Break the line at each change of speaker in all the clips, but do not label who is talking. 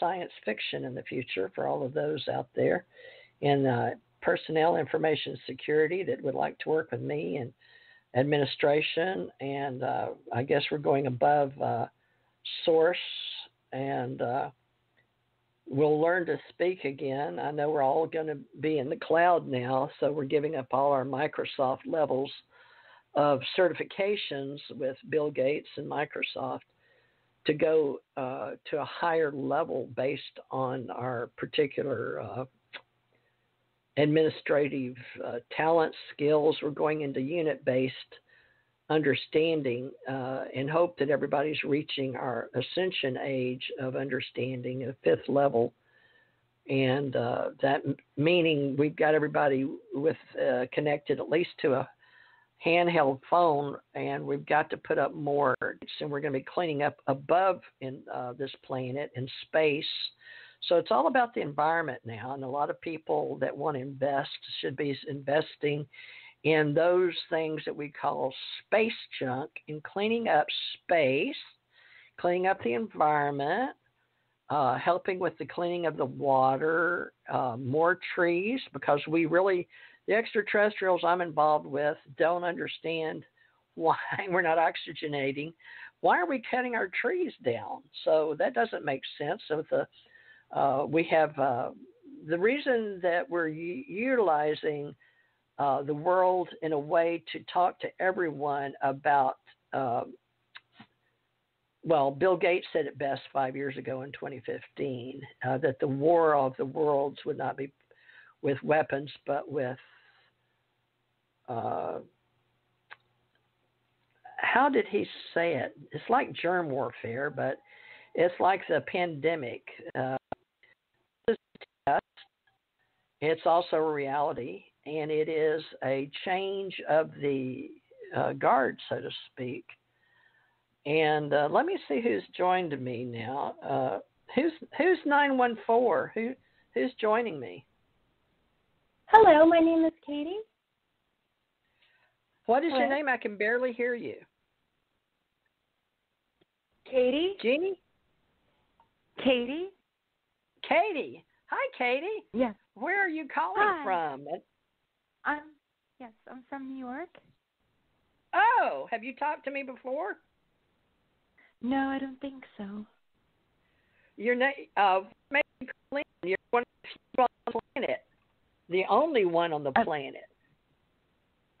science fiction in the future for all of those out there in personnel information security that would like to work with me and administration. And I guess we're going above source, and we'll learn to speak again. I know we're all going to be in the cloud now, so we're giving up all our Microsoft levels of certifications with Bill Gates and Microsoft to go to a higher level based on our particular administrative talent skills. We're going into unit-based understanding and hope that everybody's reaching our ascension age of understanding, a fifth level. And that meaning we've got everybody with connected at least to a handheld phone, and we've got to put up more. And we're going to be cleaning up above in this planet in space. So it's all about the environment now, and a lot of people that want to invest should be investing in those things that we call space junk, in cleaning up space, cleaning up the environment, helping with the cleaning of the water, more trees, because we really, the extraterrestrials I'm involved with don't understand why we're not oxygenating. Why are we cutting our trees down? So that doesn't make sense. So we have the reason that we're utilizing the world in a way to talk to everyone about, well, Bill Gates said it best 5 years ago in 2015, that the war of the worlds would not be with weapons, but with, how did he say it? It's like germ warfare, but it's like the pandemic. It's also a reality, and it is a change of the guard, so to speak. And let me see who's joined me now. Who's 914? Who's joining me?
Hello, my name is Katie.
What is your name? I can barely hear you.
Katie?
Jeannie?
Katie?
Katie. Hi, Katie.
Yes.
Where are you calling from?
I'm from New York.
Oh, have you talked to me before?
No, I don't think so.
Your name, you're one of the few on the planet, the only one on the planet.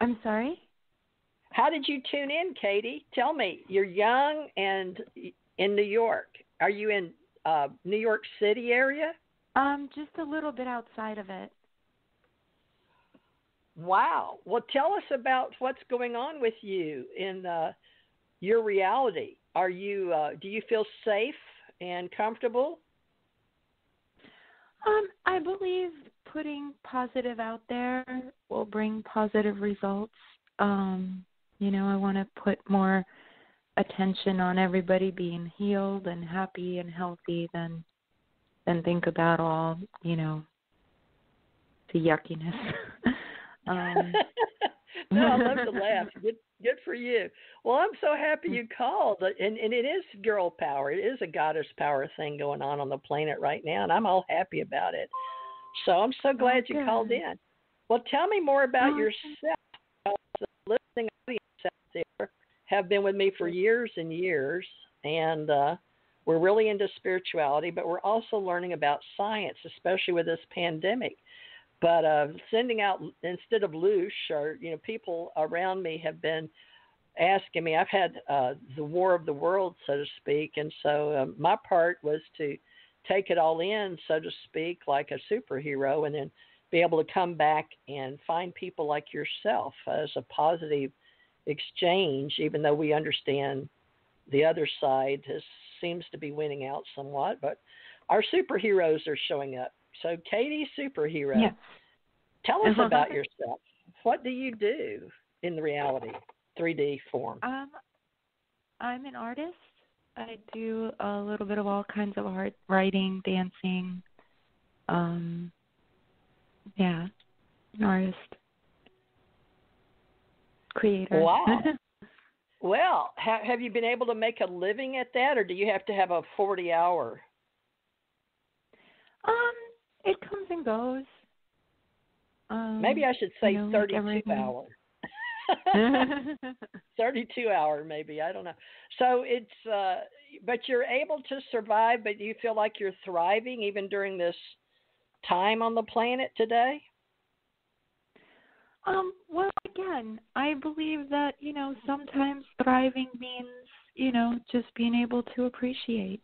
I'm sorry?
How did you tune in, Katie? Tell me. You're young and in New York. Are you in New York City area?
Just a little bit outside of it.
Wow. Well, tell us about what's going on with you in your reality. Are you? Do you feel safe and comfortable?
I believe putting positive out there will bring positive results. I want to put more attention on everybody being healed and happy and healthy than think about all, the yuckiness.
No, I love to laugh. Good for you. Well, I'm so happy you called. And it is girl power. It is a goddess power thing going on the planet right now, and I'm all happy about it. So I'm so glad you called in. Well, tell me more about yourself. The listening audience out there have been with me for years and years, and we're really into spirituality, but we're also learning about science, especially with this pandemic. But sending out, instead of loosh, or, people around me have been asking me. I've had the war of the world, so to speak, and so my part was to take it all in, so to speak, like a superhero, and then be able to come back and find people like yourself as a positive exchange, even though we understand the other side seems to be winning out somewhat, but our superheroes are showing up. So, Katie, superhero, tell us about yourself. What do you do in the reality, 3D form?
I'm an artist. I do a little bit of all kinds of art, writing, dancing. An artist, creator.
Wow. Well, have you been able to make a living at that, or do you have to have a 40-hour?
and goes.
Maybe I should say 32
like
hour. 32 hour, maybe. I don't know. So it's, but you're able to survive, but do you feel like you're thriving even during this time on the planet today?
Well, again, I believe that, sometimes thriving means, just being able to appreciate.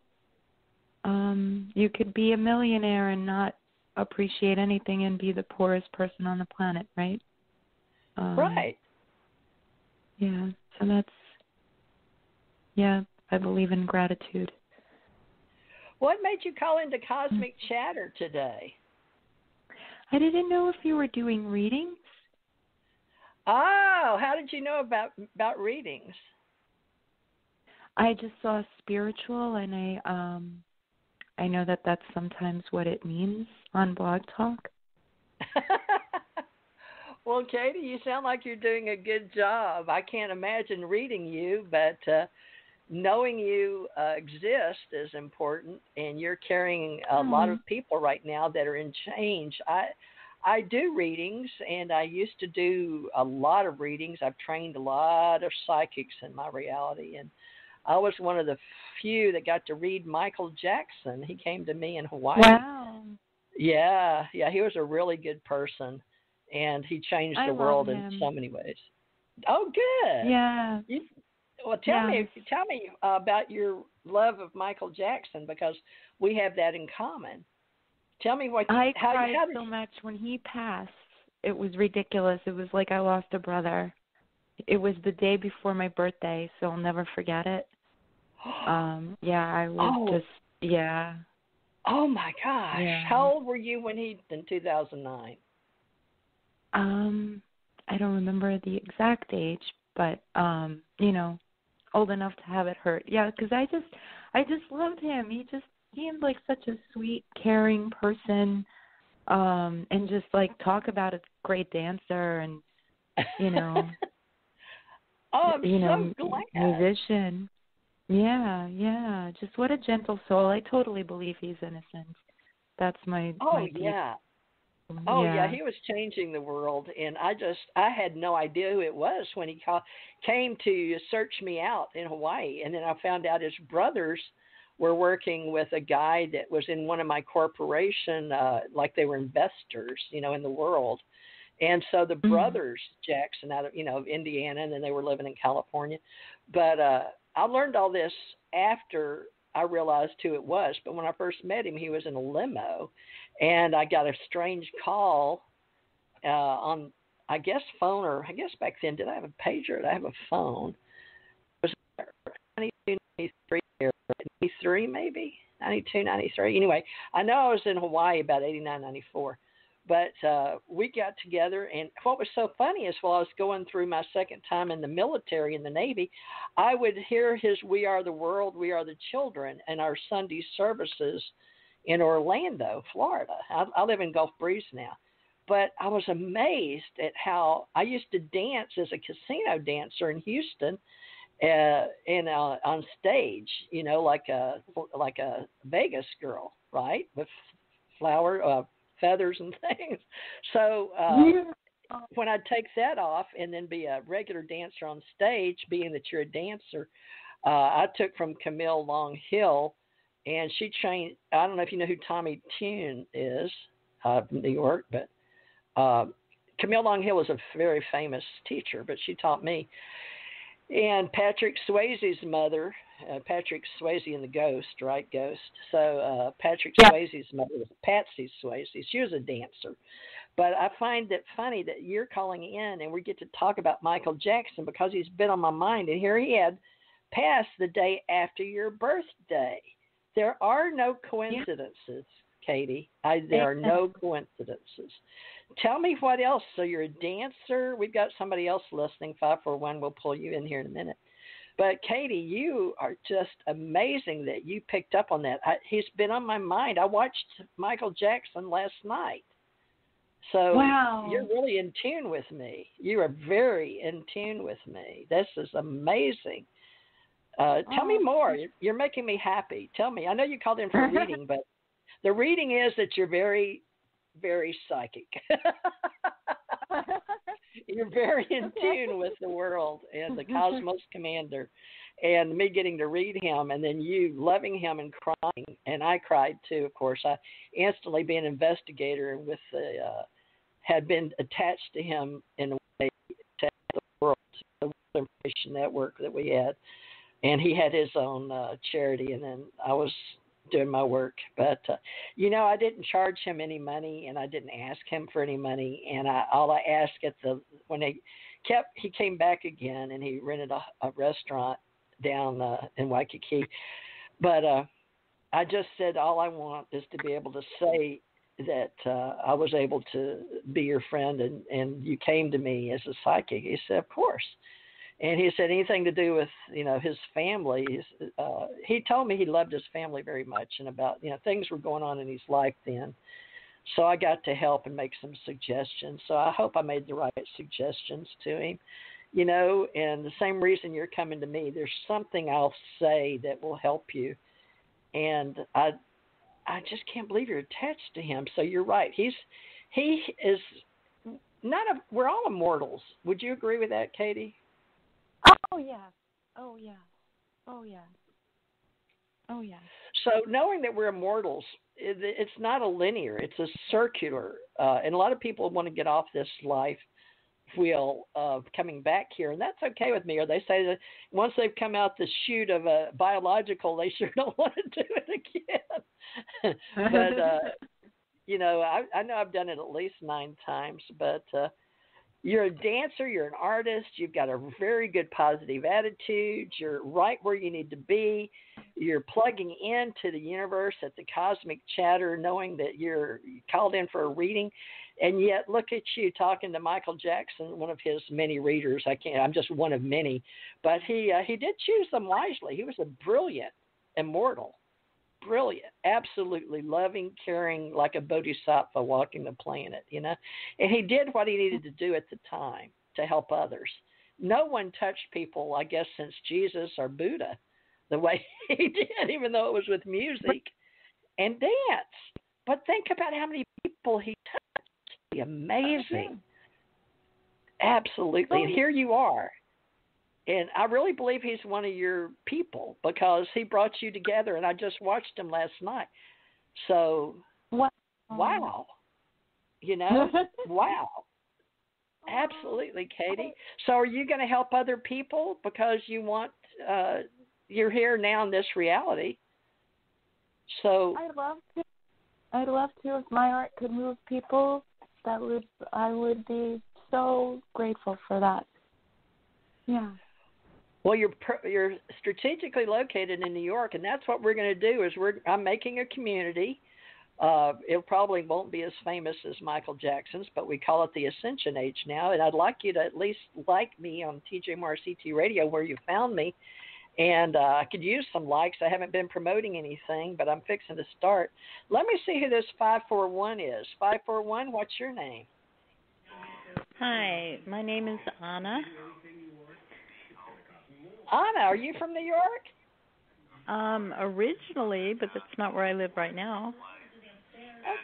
You could be a millionaire and not appreciate anything and be the poorest person on the planet, right?
Right.
Yeah, so I believe in gratitude.
What made you call into Cosmic Chatter today?
I didn't know if you were doing readings.
Oh, how did you know about readings?
I just saw spiritual, and I know that that's sometimes what it means on Blog Talk.
Well, Katie, you sound like you're doing a good job. I can't imagine reading you, but knowing you exist is important, and you're carrying a lot of people right now that are in change. I do readings, and I used to do a lot of readings. I've trained a lot of psychics in my reality, and I was one of the few that got to read Michael Jackson. He came to me in Hawaii.
Wow.
Yeah, he was a really good person, and he changed the world in so many ways. Oh, good.
Yeah.
Tell me about your love of Michael Jackson, because we have that in common. Tell me
I cried so much when he passed. It was ridiculous. It was like I lost a brother. It was the day before my birthday, so I'll never forget it. I was
Oh my gosh.
Yeah.
How old were you when in 2009?
I don't remember the exact age, but old enough to have it hurt. Yeah, because I just loved him. He just seemed like such a sweet, caring person, and just like talk about a great dancer and
Oh, I'm so glad.
Musician. Yeah. Just what a gentle soul. I totally believe he's innocent. That's my
yeah. Oh, yeah, he was changing the world, and I had no idea who it was when he came to search me out in Hawaii, and then I found out his brothers were working with a guy that was in one of my corporation, like they were investors, in the world. And so the brothers Jackson out of Indiana, and then they were living in California. But I learned all this after I realized who it was. But when I first met him, he was in a limo, and I got a strange call on, I guess, phone, or I guess back then, did I have a pager? Did I have a phone? It was 92, 93, 93 maybe? 92, 93. Anyway, I know I was in Hawaii about 89, 94. But we got together, and what was so funny is while I was going through my second time in the military, in the Navy, I would hear his "We Are the World, We Are the Children" in our Sunday services in Orlando, Florida. I live in Gulf Breeze now. But I was amazed at how I used to dance as a casino dancer in Houston, on stage, like a Vegas girl, right, with feathers and things. So when I'd take that off and then be a regular dancer on stage, being that you're a dancer, I took from Camille Long Hill, and she trained. I don't know if you know who Tommy Tune is, from New York, but Camille Long Hill was a very famous teacher, but she taught me. And Patrick Swayze's mother, Patrick Swayze in the Ghost, right? Ghost. So Patrick Swayze's mother was Patsy Swayze. She was a dancer. But I find it funny that you're calling in and we get to talk about Michael Jackson because he's been on my mind. And here he had passed the day after your birthday. There are no coincidences, Katie. There are no coincidences. Tell me what else. So you're a dancer. We've got somebody else listening. 541. We'll pull you in here in a minute. But Katie, you are just amazing that you picked up on that. He's been on my mind. I watched Michael Jackson last night. So You're really in tune with me. You are very in tune with me. This is amazing. Tell me more. You're making me happy. Tell me. I know you called in for a reading, but the reading is that you're very very psychic. You're very in tune with the world and the Cosmos Commander, and me getting to read him, and then you loving him and crying, and I cried too. Of course, I instantly being an investigator with the had been attached to him in a way to the world, the information network that we had, and he had his own charity, and then I was doing my work. But I didn't charge him any money, and I didn't ask him for any money, and all I asked when he came back again, and he rented a restaurant down in Waikiki, but I just said all I want is to be able to say that I was able to be your friend, and you came to me as a psychic. He said, of course. And he said anything to do with, his family. He told me he loved his family very much, and about, things were going on in his life then. So I got to help and make some suggestions. So I hope I made the right suggestions to him, and the same reason you're coming to me. There's something I'll say that will help you. And I just can't believe you're attached to him. So you're right. He is we're all immortals. Would you agree with that, Katie?
Oh, yeah. Oh, yeah. Oh, yeah. Oh, yeah.
So knowing that we're immortals, it's not a linear, it's a circular. And a lot of people want to get off this life wheel of coming back here, and that's okay with me. Or they say that once they've come out the chute of a biological, they sure don't want to do it again. But, I know I've done it at least 9 times, but you're a dancer, you're an artist, you've got a very good positive attitude, you're right where you need to be, you're plugging into the universe at the cosmic chatter, knowing that you're called in for a reading, and yet look at you talking to Michael Jackson, one of his many readers. I'm just one of many, but he did choose them wisely. He was a brilliant immortal. Brilliant, absolutely loving, caring, like a bodhisattva walking the planet, and he did what he needed to do at the time to help others. No one touched people, I guess, since Jesus or Buddha the way he did, even though it was with music and dance. But think about how many people he touched. Amazing. Absolutely. And here you are. And I really believe he's one of your people because he brought you together, and I just watched him last night. So, wow. Wow. Absolutely, Katie. So are you going to help other people because you want, you're here now in this reality? So
I'd love to. If my art could move people, I would be so grateful for that. Yeah.
Well, you're strategically located in New York, and that's what we're going to do. I'm making a community. It probably won't be as famous as Michael Jackson's, but we call it the Ascension Age now. And I'd like you to at least like me on TJMRCT Radio, where you found me. And I could use some likes. I haven't been promoting anything, but I'm fixing to start. Let me see who this 541 is. 541, what's your name?
Hi, my name is Anna.
Anna, are you from New York?
Originally, but that's not where I live right now.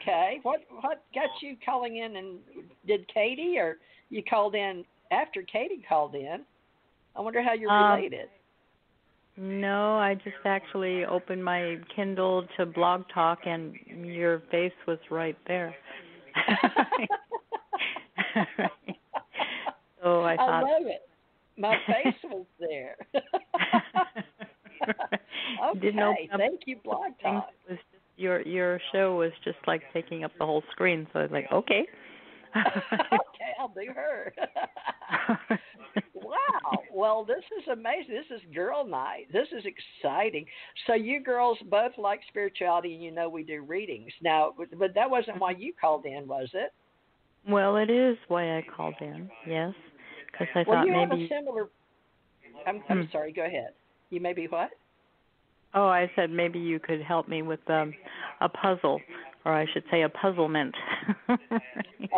Okay. What got you calling in? And did Katie, or you called in after Katie called in? I wonder how you're related.
No, I just actually opened my Kindle to Blog Talk, and your face was right there. So I thought,
I love it. My face was there. Okay, thank you, Blog Talk.
Your show was just like taking up the whole screen, so I was like, okay.
Okay, I'll do her. Wow. Well, this is amazing. This is girl night. This is exciting. So you girls both like spirituality, and we do readings. Now, but that wasn't why you called in, was it?
Well, it is why I called in, yes. Because I thought
you
maybe...
have a similar... I'm sorry, go ahead. You may be what?
Oh, I said maybe you could help me with a puzzle, or I should say a puzzlement.
A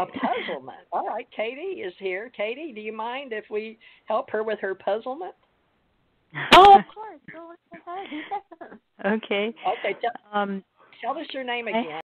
puzzlement. All right, Katie is here. Katie, do you mind if we help her with her puzzlement?
Oh, of course. Go ahead.
Okay.
Okay, tell us your name again.